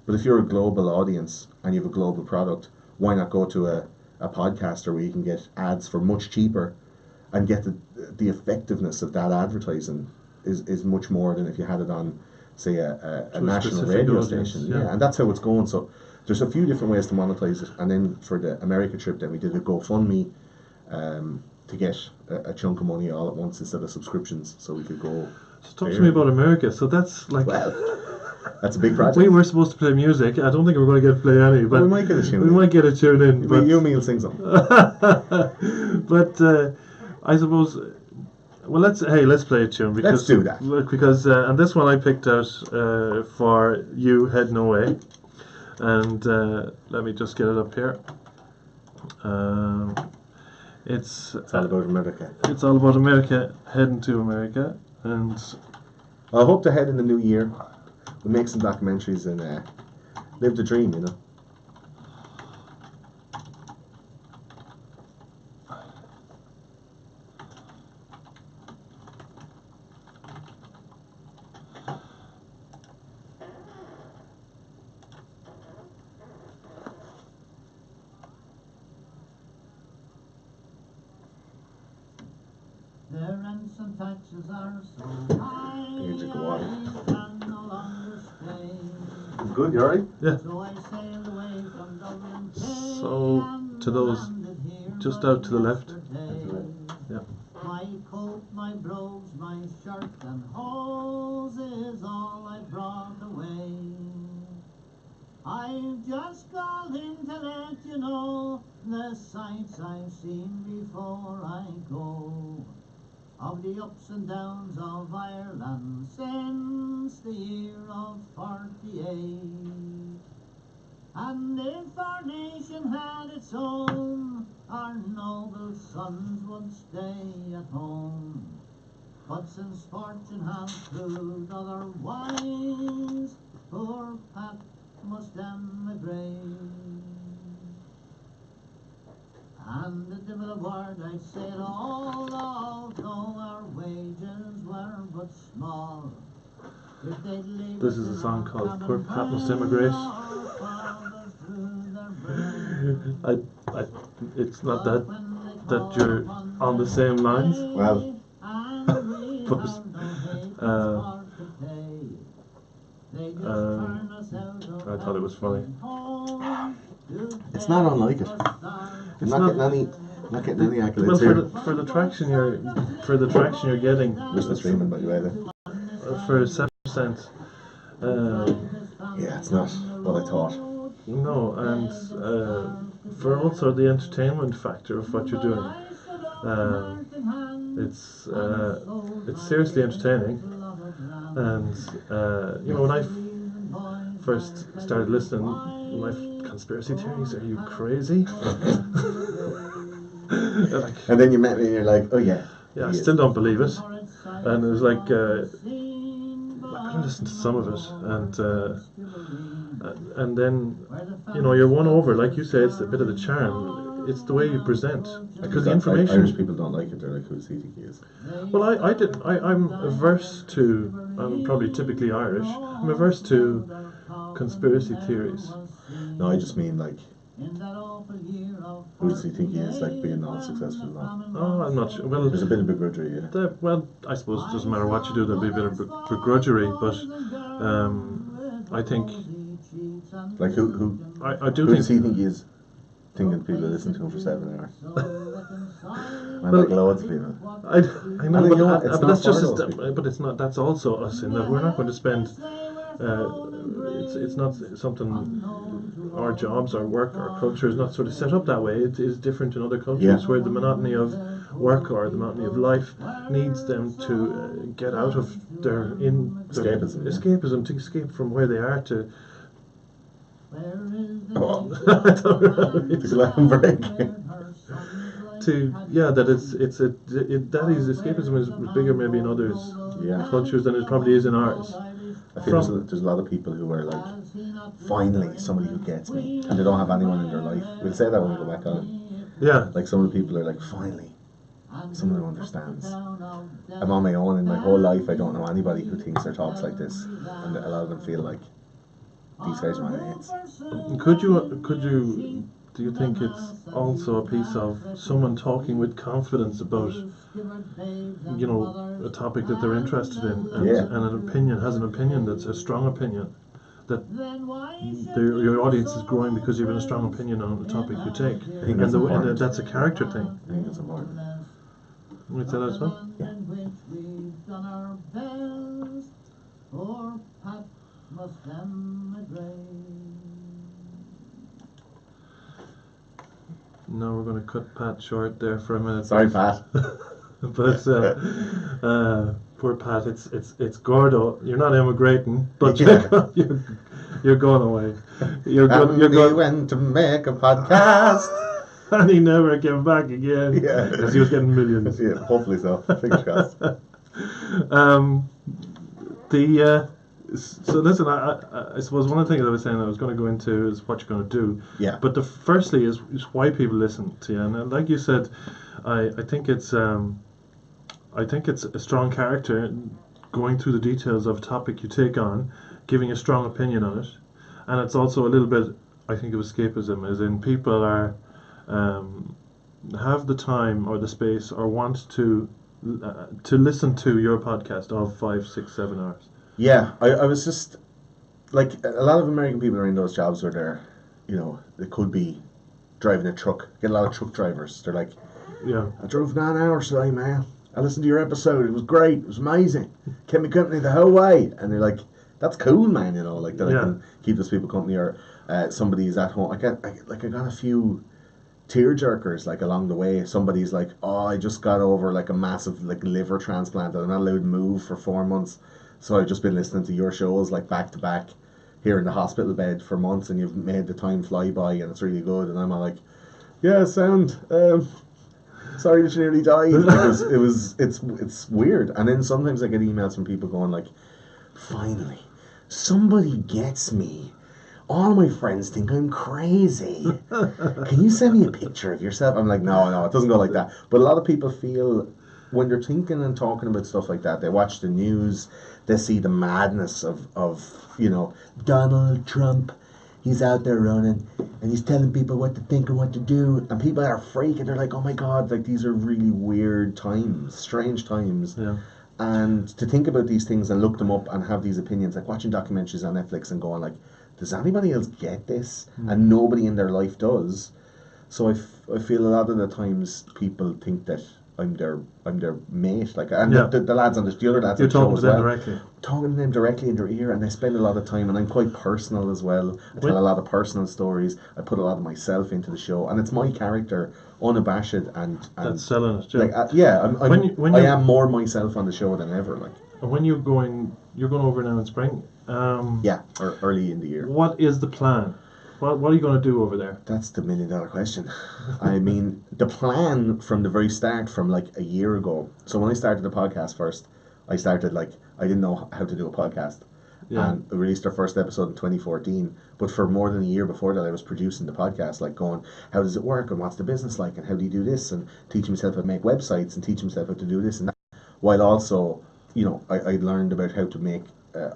S1: But if you're a global audience and you have a global product, why not go to a podcaster where you can get ads for much cheaper and get the effectiveness of that advertising is much more than if you had it on, say, a
S2: To a
S1: national
S2: specific
S1: radio
S2: audience,
S1: station.
S2: yeah.
S1: Yeah, and that's how it's going. So there's a few different ways to monetize it. And then for the America trip, then we did a GoFundMe to get a chunk of money all at once instead of subscriptions, so we could go.
S2: So talk to me about America. So that's like,
S1: Well, that's a big project.
S2: we were supposed to play music. I don't think we're going to get to play any, but
S1: we might get a tune.
S2: we might get a tune in. But
S1: You and me will sing something.
S2: but I suppose, well, let's play a tune, because
S1: Let's do that.
S2: because and this one I picked out for you, Heading Away, and let me just get it up here. It's
S1: all about America.
S2: It's all about America, heading to America, and
S1: I hope to head in the new year. We make some documentaries and live the dream, you know.
S3: The rents and taxes are so high,
S1: You drink water.
S3: I can no longer stay.
S1: Good, you alright?
S2: yeah.
S3: So I sailed away from Dublin Bay
S2: So
S3: and
S2: to those
S3: landed here
S2: just
S3: but
S2: out to the left.
S3: yesterday.
S2: Yeah.
S3: My coat, my brogues, my shirt and hose is all I brought away. I've just called in to let you know the sights I've seen before I go, of the ups and downs of Ireland since the year of 48. And if our nation had its own, our noble sons would stay at home. But since fortune has proved otherwise, poor Pat must emigrate. And the devil a word I said, although our wages were but small. If they'd leave
S2: This
S3: us
S2: is a
S3: in
S2: song
S3: our
S2: called
S3: common
S2: Poor Pat Must
S3: hell,
S2: Emigrate.
S3: our fathers drew their breath.
S2: It's not
S3: But
S2: that
S3: when they
S2: that
S3: called
S2: you're
S3: upon
S2: on the
S3: their
S2: same lines.
S3: pay,
S1: Well.
S3: and we
S2: But,
S3: have no hatred
S2: uh,
S3: for to pay. They just
S2: um,
S3: turn us out of
S2: I thought it was funny.
S3: home to
S1: It's not unlike it.
S3: beg us our
S1: I'm
S2: It's
S1: not
S2: not-
S1: getting any accolades
S2: Well,
S1: here.
S2: for the traction you're getting,
S1: Listen to streaming, by the way. Then.
S2: for 7%.
S1: Yeah, it's not what I thought.
S2: No, and for also the entertainment factor of what you're doing, it's seriously entertaining. And you know, when I first started listening, my conspiracy theories, are you crazy? Like,
S1: And then you met me and you're like, oh yeah.
S2: yeah, I
S1: he
S2: still
S1: is.
S2: don't believe it. And it was like, I couldn't listen to some of it, and then, you know, you're won over. Like you say, it's a bit of the charm. It's the way you present, because the
S1: Irish
S2: information.
S1: people don't like it. They're like, who's he think he is?
S2: Well, I'm averse to. I'm probably typically Irish. I'm averse to conspiracy theories.
S1: No, I just mean like,
S3: In that awful year of
S1: who does he think he is? Like being non-successful now.
S2: Oh, I'm not sure. Well,
S1: There's a bit of begrudgery, yeah.
S2: well, I suppose it doesn't matter what you do. There'll be a bit of begrudgery, but I think
S1: Like who
S2: I do
S1: does he
S2: think
S1: think he is? thinking people listen to him for 7 hours. I
S2: Well,
S1: like loads of people.
S2: I know,
S1: And
S2: but,
S1: you know what, it's
S2: but
S1: not
S2: that's just
S1: for those people.
S2: but it's not. That's also us in that we're not going to spend. It's not something. Our jobs, our work, our culture is not sort of set up that way. It is different in other cultures
S1: Yeah.
S2: where the monotony of work or the monotony of life needs them to get out of their escapism to escape from where they are to.
S1: Oh. Took a long break.
S2: That that is escapism is bigger maybe in others cultures than it probably is in ours.
S1: I feel there's a lot of people who are like, finally somebody who gets me, and they don't have anyone in their life. We'll say that when we go back on.
S2: Yeah.
S1: Like some of the people are like, finally someone who understands. I'm on my own in my whole life. I don't know anybody who thinks or talks like this, and a lot of them feel like these guys are my mates.
S2: Could you do you think it's also a piece of someone talking with confidence about a topic that they're interested in and has an opinion that's a strong opinion that your audience is growing because you have a strong opinion on the topic you take,
S1: I think that's important.
S2: and that's a character thing.
S1: I think it's important.
S2: Would you say that as well?
S1: Yeah.
S2: No, we're going to cut Pat short there for a minute.
S1: Sorry, Pat.
S2: But poor Pat, it's Gordo. You're not emigrating, but you're going away. You're
S1: he went to make a podcast,
S2: and he never came back again.
S1: Yeah,
S2: because he was getting millions.
S1: Yeah, hopefully so. Fingers crossed.
S2: So listen, I suppose one of the things I was saying I was going to go into is what you're going to do.
S1: Yeah.
S2: But firstly is why people listen to you, and like you said, I think it's a strong character going through the details of a topic you take on, giving a strong opinion on it, and it's also a little bit, I think, of escapism, as in people are have the time or the space or want to listen to your podcast of 5, 6, 7 hours.
S1: Yeah, I was just like, a lot of American people are in those jobs where they're, they could be driving a truck. Get a lot of truck drivers. They're like,
S2: yeah,
S1: I drove 9 hours today, man. I listened to your episode. It was great. It was amazing. Kept me company the whole way. And they're like, that's cool, man. Like that I can keep those people company. Or somebody's at home. I got a few tear jerkers like along the way. Somebody's like, oh, I just got over like a massive like liver transplant and I'm not allowed to move for 4 months. So I've just been listening to your shows like back to back here in the hospital bed for months, and you've made the time fly by, and it's really good. And I'm all like, yeah, sound. Sorry that you nearly died. It's weird. And then sometimes I get emails from people going like, finally, somebody gets me. All my friends think I'm crazy. Can you send me a picture of yourself? I'm like, no, it doesn't go like that. But a lot of people feel, when they're thinking and talking about stuff like that, they watch the news, they see the madness of Donald Trump. He's out there running and he's telling people what to think and what to do, and people are freaking. They're like, oh my god, like these are really weird times, strange times.
S2: Yeah. And
S1: to think about these things and look them up and have these opinions, like watching documentaries on Netflix and going like, does anybody else get this? And nobody in their life does. So I feel a lot of the times people think that I'm their mate, like, and the lads on the other lads.
S2: You're talking to them directly.
S1: Talking to them directly in their ear, and they spend a lot of time, and I'm quite personal as well. I tell a lot of personal stories. I put a lot of myself into the show, and it's my character, unabashed and
S2: that's selling it.
S1: Like, I am more myself on the show than ever. Like,
S2: and when you're going over now in spring.
S1: Or early in the year.
S2: What is the plan? What are you going to do over there?
S1: That's the $1 million question. I mean, the plan from the very start, from like a year ago. So when I started the podcast first, I started like, I didn't know how to do a podcast. Yeah. And we released our first episode in 2014. But for more than a year before that, I was producing the podcast, like going, how does it work? And what's the business like? And how do you do this? And teaching myself how to make websites and teaching myself how to do this and that. While also, I learned about how to make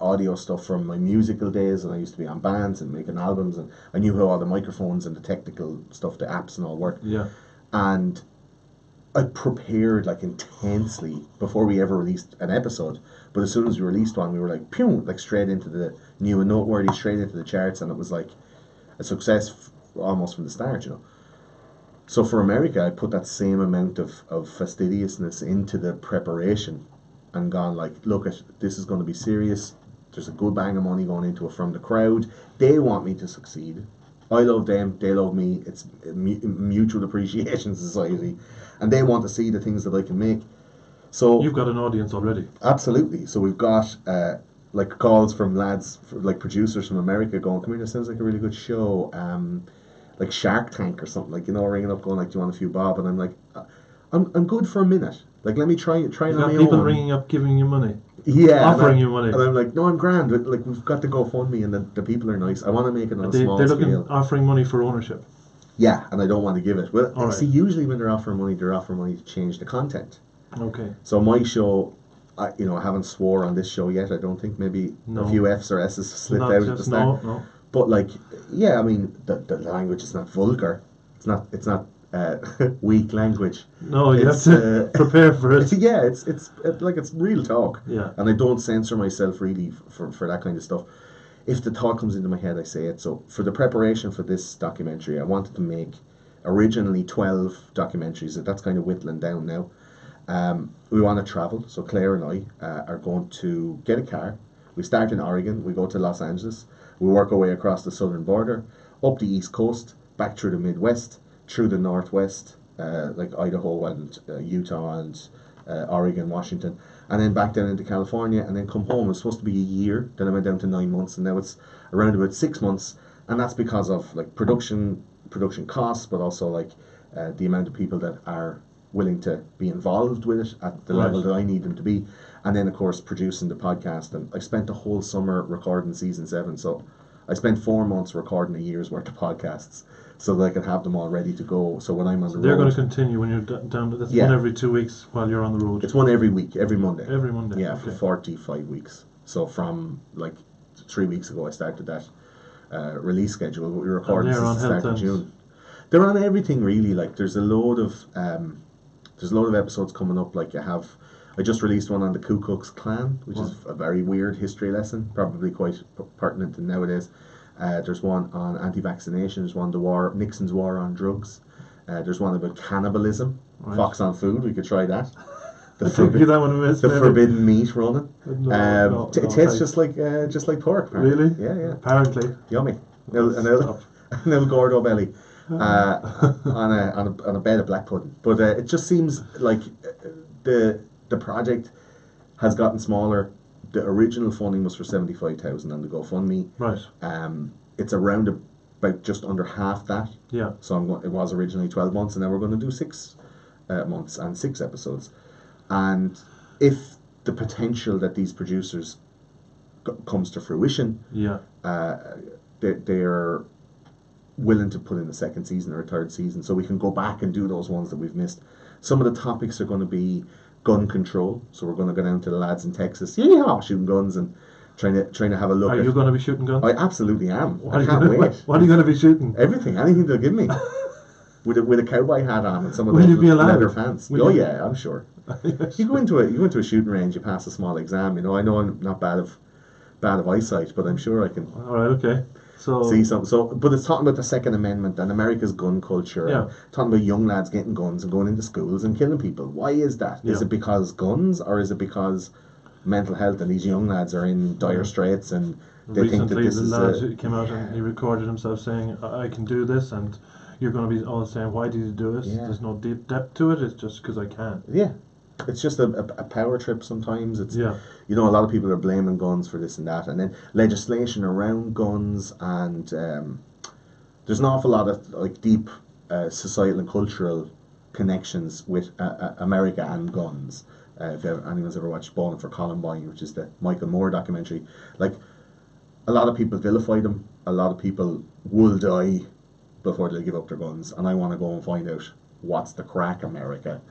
S1: audio stuff from my musical days, and I used to be on bands and making albums, and I knew how all the microphones and the technical stuff, the apps and all work.
S2: Yeah.
S1: And I prepared like intensely before we ever released an episode. But as soon as we released one, we were like, pew, like straight into the new and noteworthy, straight into the charts, and it was like a success almost from the start, So for America, I put that same amount of fastidiousness into the preparation and gone like, look, this is going to be serious. There's a good bang of money going into it from the crowd. They want me to succeed. I love them. They love me. It's a mutual appreciation society, and they want to see the things that I can make. So
S2: You've got an audience already.
S1: absolutely. So we've got like calls from lads, like producers from America, going, "Come here, this sounds like a really good show." Like Shark Tank or something, like, you know, ringing up going like, "Do you want a few bob?" And I'm like, I'm good for a minute. Like, let me try it
S2: You've
S1: on
S2: got
S1: my
S2: people
S1: own.
S2: ringing up, giving you money.
S1: Yeah,
S2: offering you money.
S1: And I'm like, no, I'm grand. But, like, we've got to GoFundMe, and the people are nice. I want to make it on a small
S2: They're looking
S1: scale.
S2: offering money for ownership.
S1: Yeah, and I don't want to give it. Well,
S2: All
S1: see,
S2: right.
S1: usually when they're offering money to change the content.
S2: Okay.
S1: So my show, I haven't swore on this show yet. I don't think. Maybe
S2: No.
S1: a few F's or S's slipped
S2: Not
S1: out at the
S2: just
S1: start.
S2: no.
S1: But, like, yeah, I mean, the language is not vulgar. It's not weak language.
S2: No, you have
S1: It's,
S2: to prepare for it.
S1: Yeah, it's like, it's real talk.
S2: Yeah.
S1: And I don't censor myself really for that kind of stuff. If the thought comes into my head, I say it. So for the preparation for this documentary, I wanted to make originally 12 documentaries. That's kind of whittling down now. We want to travel. So Claire and I are going to get a car. We start in Oregon. We go to Los Angeles. We work our way across the southern border, up the east coast, back through the Midwest, through the Northwest, like Idaho and Utah and Oregon, Washington, and then back down into California, and then come home. It was supposed to be a year, then I went down to 9 months, and now it's around about 6 months, and that's because of like production costs, but also like the amount of people that are willing to be involved with it at the
S2: Right.
S1: level that I need them to be, and then of course producing the podcast. And I spent the whole summer recording season 7, so I spent 4 months recording a year's worth of podcasts, so that I could have them all ready to go. So when I'm on the
S2: They're
S1: road,
S2: going to continue when you're down to this
S1: Yeah.
S2: one every 2 weeks while you're on the road.
S1: it's one every week, every Monday.
S2: Every Monday.
S1: Yeah,
S2: Okay.
S1: for 45 weeks. So from like 3 weeks ago, I started that release schedule. We recorded
S2: they're
S1: since
S2: on
S1: the start of
S2: Health
S1: June. They're on everything really. Like there's a load of episodes coming up. Like I just released one on the Ku Klux Klan, which is a very weird history lesson, probably quite pertinent nowadays. There's one on anti-vaccination. There's one Nixon's war on drugs. There's one about cannibalism.
S2: Right.
S1: Fox on food. We could try that.
S2: I think you that one a miss.
S1: The
S2: maybe.
S1: forbidden meat, Ronan.
S2: No,
S1: It tastes just like pork. Apparently.
S2: Really?
S1: Yeah.
S2: Apparently.
S1: Yummy.
S2: Stop.
S1: An El Gordo belly on a bed of black pudding. But it just seems like the project has gotten smaller. The original funding was for 75,000 on the GoFundMe.
S2: Right.
S1: It's around about just under half that.
S2: Yeah.
S1: So it was originally 12 months, and now we're going to do 6 months and 6 episodes. And if the potential that these producers comes to fruition,
S2: Yeah.
S1: they're willing to put in a second season or a third season, so we can go back and do those ones that we've missed. Some of the topics are going to be gun control, so we're going to go down to the lads in Texas, shooting guns and trying to have a look.
S2: Are you going to be shooting guns?
S1: I absolutely am.
S2: What
S1: I
S2: are you
S1: can't
S2: gonna,
S1: wait.
S2: What are you going to be shooting?
S1: Everything, anything they'll give me. With a cowboy hat on and some of
S2: Will
S1: those
S2: you be allowed?
S1: leather pants.
S2: Will
S1: Oh
S2: you?
S1: yeah, I'm sure. You go into a shooting range, you pass a small exam. I know I'm not bad of eyesight, but I'm sure I can
S2: All right. Okay. So.
S1: see some. So, but it's talking about the Second Amendment and America's gun culture.
S2: Yeah.
S1: And talking about young lads getting guns and going into schools and killing people. Why is that? Is
S2: Yeah.
S1: it because guns, or is it because mental health and these young lads are in dire straits and they think that
S2: Recently,
S1: this
S2: the
S1: is
S2: lad came out and he recorded himself saying, "I can do this," and you're going to be all saying, "Why did you do this?"
S1: Yeah.
S2: There's no deep depth to it. It's just because I can.
S1: yeah. It's just a power trip sometimes. It's
S2: Yeah.
S1: a lot of people are blaming guns for this and that, and then legislation around guns, and there's an awful lot of like deep societal and cultural connections with America and guns. If anyone's ever watched Bowling for Columbine, which is the Michael Moore documentary, like a lot of people vilify them. A lot of people will die before they give up their guns, and I want to go and find out what's the crack, America.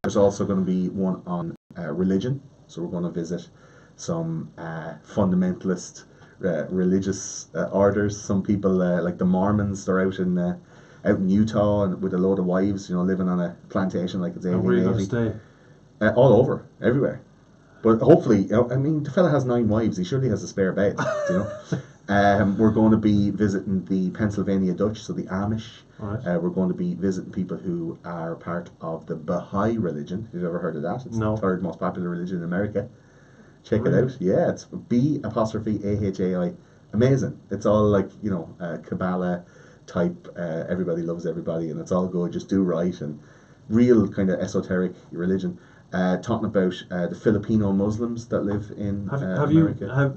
S1: There's also going to be one on religion, so we're going to visit some fundamentalist religious orders. Some people like the Mormons, they're out in Utah and with a load of wives, living on a plantation like it's
S2: And where are you going to
S1: 1880.
S2: stay?
S1: All over, everywhere. But hopefully, I mean, the fella has 9 wives. He surely has a spare bed, We're going to be visiting the Pennsylvania Dutch, so the Amish.
S2: Right.
S1: We're going to be visiting people who are part of the Baha'i religion. Have you ever heard of that? It's
S2: No.
S1: the third most popular religion in America. Check
S2: Really?
S1: it out. Yeah, it's B'(AHAI). Amazing. It's all like, Kabbalah type, everybody loves everybody, and it's all good, just do right, and real kind of esoteric religion. Talking about the Filipino Muslims that live in America.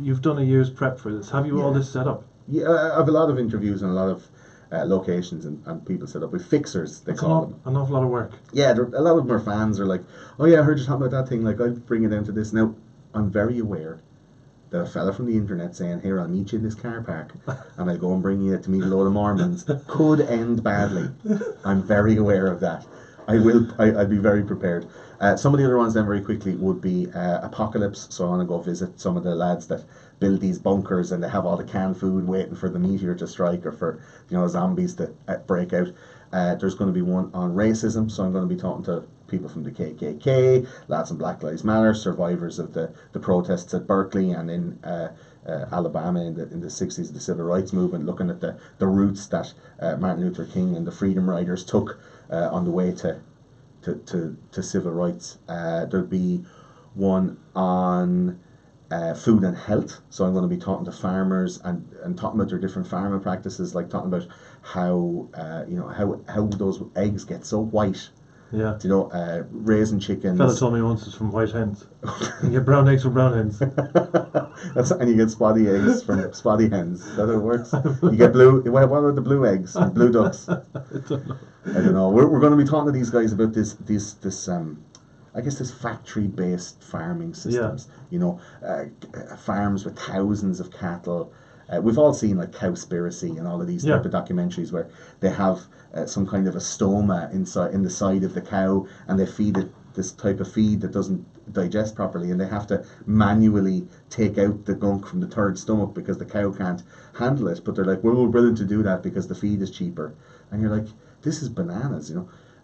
S2: You've done a year's prep for this? Have you all
S1: Yeah.
S2: this set up?
S1: Yeah, I have a lot of interviews and a lot of locations and people set up with fixers, they call them.
S2: An awful lot of work.
S1: Yeah, a lot of them are fans, are like, oh yeah, I heard you talking about that thing, like I'll bring it down to this. Now, I'm very aware that a fella from the internet saying, here, I'll meet you in this car park and I'll go and bring you to meet a load of Mormons could end badly. I'm very aware of that. I'd be very prepared. Some of the other ones then very quickly would be Apocalypse. So I want to go visit some of the lads that build these bunkers and they have all the canned food waiting for the meteor to strike or for zombies to break out. There's going to be one on racism, so I'm going to be talking to people from the KKK, lads from Black Lives Matter, survivors of the protests at Berkeley and in Alabama in the 60s, the civil rights movement, looking at the routes that Martin Luther King and the Freedom Riders took on the way to civil rights. There'll be one on food and health, so I'm going to be talking to farmers and talking about their different farming practices, like talking about how how those eggs get so white.
S2: Yeah.
S1: Raising chickens.
S2: Fella told me once it's from white hens. You get brown eggs from brown hens.
S1: And you get spotty eggs from spotty hens. Is that how it works? You get blue. What about the blue eggs? Blue ducks. I don't know. We're going to be talking to these guys about this I guess this factory-based farming systems. Farms with thousands of cattle. We've all seen like Cowspiracy and all of these type of documentaries where they have some kind of a stoma in the side of the cow, and they feed it this type of feed that doesn't digest properly, and they have to manually take out the gunk from the third stomach because the cow can't handle it. But they're like, we're willing to do that because the feed is cheaper. And you're like, this is bananas,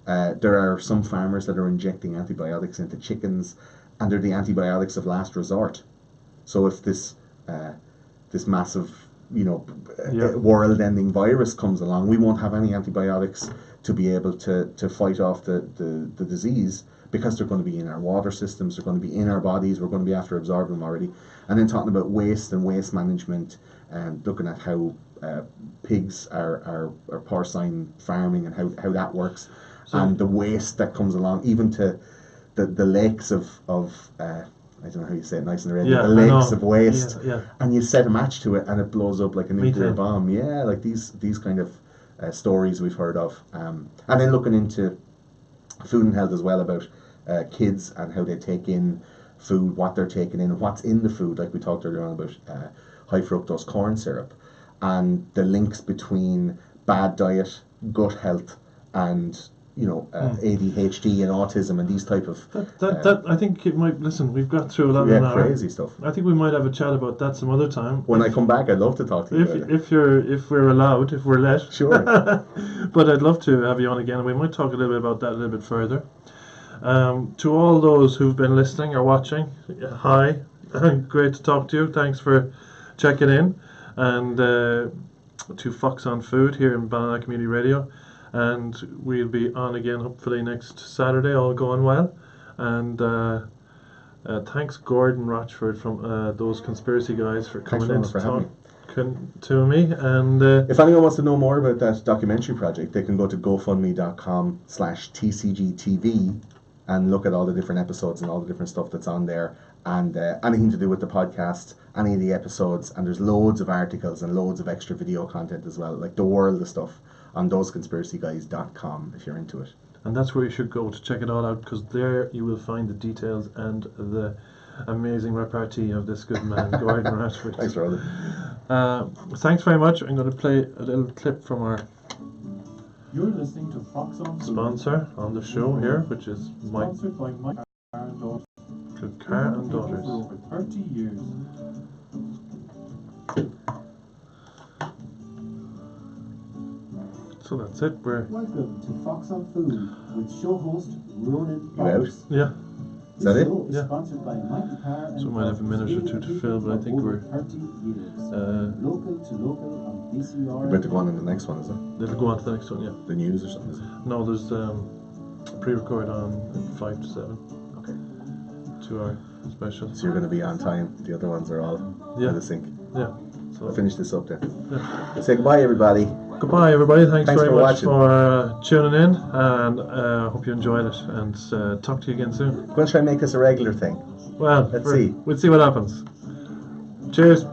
S1: There are some farmers that are injecting antibiotics into chickens, and they're the antibiotics of last resort. So if this massive, world-ending virus comes along, we won't have any antibiotics to be able to fight off the disease, because they're going to be in our water systems, they're going to be in our bodies, we're going to be after absorbing them already. And then talking about waste and waste management, and looking at how pigs are porcine farming and how that works, and the waste that comes along, even to the lakes of I don't know how you say it nice and red, the lakes of waste, and you set a match to it and it blows up like a nuclear bomb. Yeah, like these kind of stories we've heard of. And then looking into food and health as well, about kids and how they take in food, what they're taking in, what's in the food, like we talked earlier on about high fructose corn syrup, and the links between bad diet, gut health, and ADHD and autism and these type of
S2: that I think it might. Listen, we've got through a lot of
S1: crazy stuff.
S2: I think we might have a chat about that some other time.
S1: When I come back, I'd love to talk to you about it.
S2: If we're allowed, if we're let.
S1: Sure.
S2: But I'd love to have you on again, and we might talk a little bit about that a little bit further. To all those who've been listening or watching, hi, great to talk to you. Thanks for checking in, and to Fox on Food here in Ballina Community Radio. And we'll be on again hopefully next Saturday, all going well. And thanks Gordon Rochford from those conspiracy guys for coming in to talk to me. And
S1: if anyone wants to know more about that documentary project, they can go to gofundme.com/TCGTV and look at all the different episodes and all the different stuff that's on there, and anything to do with the podcast, any of the episodes. And there's loads of articles and loads of extra video content as well, like the world of stuff, on thoseconspiracyguys.com if you're into it.
S2: And that's where you should go to check it all out, because there you will find the details and the amazing repartee of this good man, Gordon Rashford.
S1: Thanks, Ronan.
S2: Thanks very much. I'm going to play a little clip from our
S4: You're listening to Fox on
S2: sponsor on the show here, which is
S4: sponsored by my Car and Daughters.
S2: Car and Daughters.
S4: For over 30 years.
S2: So that's it. We're
S4: Welcome to Fox on Food with show host Ronan.
S1: You out?
S2: Yeah.
S1: Is that it?
S2: Yeah.
S4: Sponsored by Michael Carr and
S2: So we might have a minute or two to fill, but I think we're
S4: local to local on BCRFM.
S1: We're about to go on in the next one, is it?
S2: Let's go on to the next one, yeah.
S1: The news or something, is it?
S2: No, there's pre-record on 5 to 7.
S1: Okay.
S2: 2 hour special.
S1: So you're going to be on time. The other ones are all
S2: Yeah.
S1: out of sync.
S2: Yeah. So
S1: I'll finish this up then.
S2: yeah.
S1: Say goodbye, everybody.
S2: Goodbye, everybody. Thanks
S1: Thanks
S2: very
S1: for
S2: much
S1: watching.
S2: for tuning in, and hope you enjoyed it. And talk to you again soon.
S1: We're going to try and make this a regular thing.
S2: Well,
S1: Let's see.
S2: We'll see what happens. Cheers.